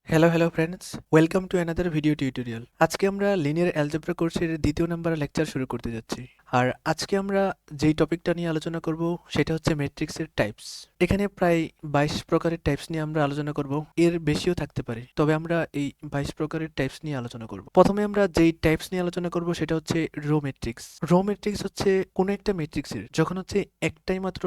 Hello friends, welcome to another video tutorial. আজকে আমরা linear algebra কোর্সের দ্বিতীয় নাম্বার লেকচার শুরু করতে যাচ্ছি। আর আজকে আমরা যেই টপিকটা নিয়ে আলোচনা করব সেটা হচ্ছে ম্যাট্রিক্সের টাইপস। এখানে প্রায় 22 প্রকারের টাইপস নিয়ে আমরা আলোচনা করব, এর বেশিও থাকতে পারে, তবে আমরা এই 22 প্রকারের টাইপস নিয়ে আলোচনা করব। প্রথমে আমরা যেই টাইপস নিয়ে আলোচনা করব সেটা হচ্ছে রো ম্যাট্রিক্স। রো ম্যাট্রিক্স হচ্ছে কোনো একটা ম্যাট্রিক্সের যখন হচ্ছে একটাই মাত্র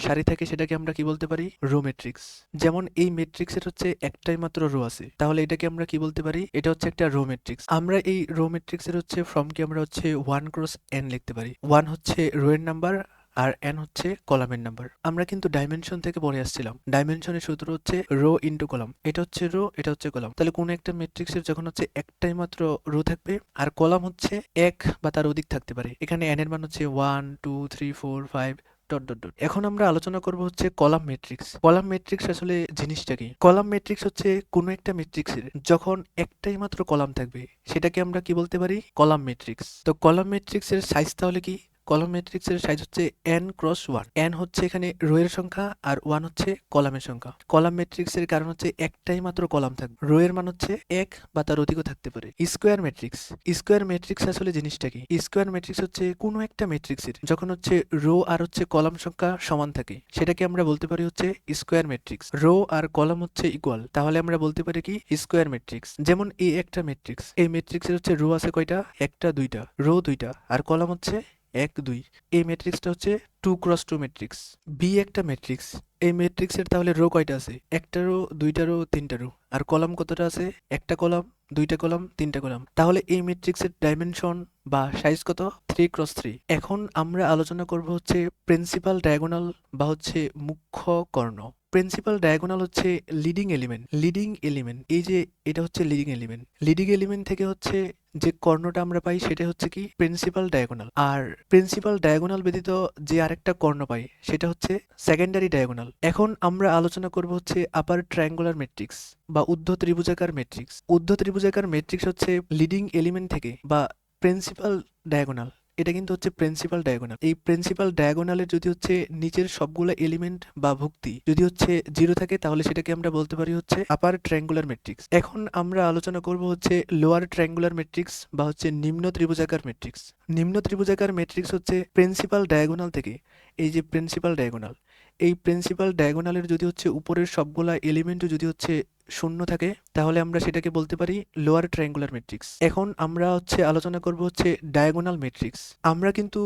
সারি থাকে সেটাকে আমরা কি বলতে পারি? Row matrix. যেমন এই ম্যাট্রিক্সের হচ্ছে একটাই মাত্র রো আছে, তাহলে এটাকে আমরা কি বলতে পারি? এটা হচ্ছে একটা রো ম্যাট্রিক্স। আমরা এই রো ম্যাট্রিক্সের হচ্ছে ফর্মকে আমরা হচ্ছে 1 ক্রস n লিখতে পারি। 1 হচ্ছে রো এর নাম্বার আর n হচ্ছে কলামের নাম্বার। আমরা কিন্তু ডাইমেনশন থেকে পড়ে আসছিলাম, ডাইমেনশনের সূত্র হচ্ছে রো ইনটু কলাম। এটা হচ্ছে রো, এটা হচ্ছে কলাম। তাহলে কোন একটা ম্যাট্রিক্সের যখন হচ্ছে একটাই মাত্র রো থাকবে আর কলাম হচ্ছে এক বা তার অধিক থাকতে পারে, এখানে n এর মান হচ্ছে 1 2 3 4 5 ডট ডট ডট। এখন আমরা আলোচনা করব হচ্ছে কলাম ম্যাট্রিক্স। কলাম ম্যাট্রিক্স আসলে জিনিসটা কি? কলাম ম্যাট্রিক্স হচ্ছে কোনো একটা ম্যাট্রিক্সের যখন একটাই মাত্র কলাম থাকবে সেটাকে আমরা কি বলতে পারি? Column matrix. তো কলাম ম্যাট্রিক্সের সাইজ তাহলে কি? কলাম ম্যাট্রিক্সের সাইজ হচ্ছে n ক্রস 1। n হচ্ছে এখানে রো এর সংখ্যা আর 1 হচ্ছে কলামের সংখ্যা। কলাম ম্যাট্রিক্সের কারণ হচ্ছে একটাই মাত্র কলাম থাকবে, রো এর মান হচ্ছে 1 বা তার অধিকও থাকতে পারে। Square matrix. স্কোয়ার ম্যাট্রিক্স আসলে জিনিসটা কি? স্কোয়ার ম্যাট্রিক্স হচ্ছে কোনো একটা ম্যাট্রিক্সের যখন হচ্ছে রো আর হচ্ছে কলাম সংখ্যা সমান থাকে সেটাকে আমরা বলতে পারি হচ্ছে স্কোয়ার ম্যাট্রিক্স। রো আর কলাম হচ্ছে ইকুয়াল, তাহলে আমরা বলতে পারি কি? Square matrix. যেমন এই একটা ম্যাট্রিক্স, এই ম্যাট্রিক্সের হচ্ছে রো আছে কয়টা? একটা দুইটা, রো দুইটা আর কলাম হচ্ছে 1 2। এই ম্যাট্রিক্সটা হচ্ছে 2 ক্রস 2 ম্যাট্রিক্স। বি একটা ম্যাট্রিক্স, এই ম্যাট্রিক্সের তাহলে রো কয়টা আছে? একটা রো, দুইটা রো, তিনটা রো। আর কলাম কতটা আছে? একটা কলাম, দুইটা কলাম, তিনটা কলাম। তাহলে এই ম্যাট্রিক্সের ডাইমেনশন বা সাইজ কত? 3 ক্রস 3। এখন আমরা আলোচনা করব হচ্ছে প্রিন্সিপাল ডায়াগোনাল বা হচ্ছে মুখ্য কর্ণ। প্রিন্সিপাল ডায়াগোনাল হচ্ছে লিডিং এলিমেন্ট। লিডিং এলিমেন্ট, এই যে এটা হচ্ছে লিডিং এলিমেন্ট। লিডিং এলিমেন্ট থেকে হচ্ছে যে কর্ণটা আমরা পাই সেটা হচ্ছে কি? Principal diagonal. আর প্রিন্সিপাল ডায়াগোনাল ব্যতীত যে আরেকটা কর্ণ পাই সেটা হচ্ছে সেকেন্ডারি ডায়াগোনাল। এখন আমরা আলোচনা করব হচ্ছে আপার ট্রায়াঙ্গুলার ম্যাট্রিক্স বা ঊর্ধ্ব ত্রিভুজাকার ম্যাট্রিক্স। ঊর্ধ্ব ত্রিভুজাকার ম্যাট্রিক্স হচ্ছে লিডিং এলিমেন্ট থেকে বা প্রিন্সিপাল ডায়াগোনাল, এটা কিন্তু হচ্ছে প্রিন্সিপাল ডায়াগোনাল। এই প্রিন্সিপাল ডায়াগোনালের যদি হচ্ছে নিচের সবগুলো এলিমেন্ট বা ভুক্তি যদি হচ্ছে 0 থাকে তাহলে সেটাকে আমরা বলতে পারি হচ্ছে আপার ট্রায়াঙ্গুলার ম্যাট্রিক্স। এখন আমরা আলোচনা করব হচ্ছে লোয়ার ট্রায়াঙ্গুলার ম্যাট্রিক্স বা হচ্ছে নিম্ন ত্রিভুজাকার ম্যাট্রিক্স। নিম্ন ত্রিভুজাকার ম্যাট্রিক্স হচ্ছে প্রিন্সিপাল ডায়াগোনাল থেকে, এই যে প্রিন্সিপাল ডায়াগোনাল, এই প্রিন্সিপাল ডায়াগোনালের যদি হচ্ছে উপরের সবগুলা এলিমেন্টও যদি হচ্ছে শূন্য থাকে তাহলে আমরা সেটাকে বলতে পারি লোয়ার ট্রায়াঙ্গুলার ম্যাট্রিক্স। এখন আমরা হচ্ছে আলোচনা করব হচ্ছে ডায়াগোনাল ম্যাট্রিক্স। আমরা কিন্তু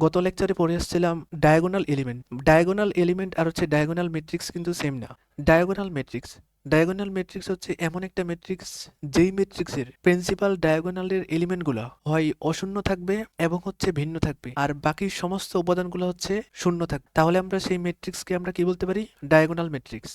গত লেকচারে পড়ে আসছিলাম ডায়াগোনাল এলিমেন্ট। ডায়াগোনাল এলিমেন্ট আর হচ্ছে ডায়াগোনাল ম্যাট্রিক্স কিন্তু সেম না। ডায়াগোনাল ম্যাট্রিক্স, ডায়াগোনাল ম্যাট্রিক্স হচ্ছে এমন একটা ম্যাট্রিক্স যেই ম্যাট্রিক্সের প্রিন্সিপাল ডায়াগোনালের এলিমেন্টগুলো হয় অশূন্য থাকবে এবং হচ্ছে ভিন্ন থাকবে আর বাকি সমস্ত উপাদানগুলো হচ্ছে শূন্য থাকবে, তাহলে আমরা সেই ম্যাট্রিক্সকে আমরা কি বলতে পারি? Diagonal matrix.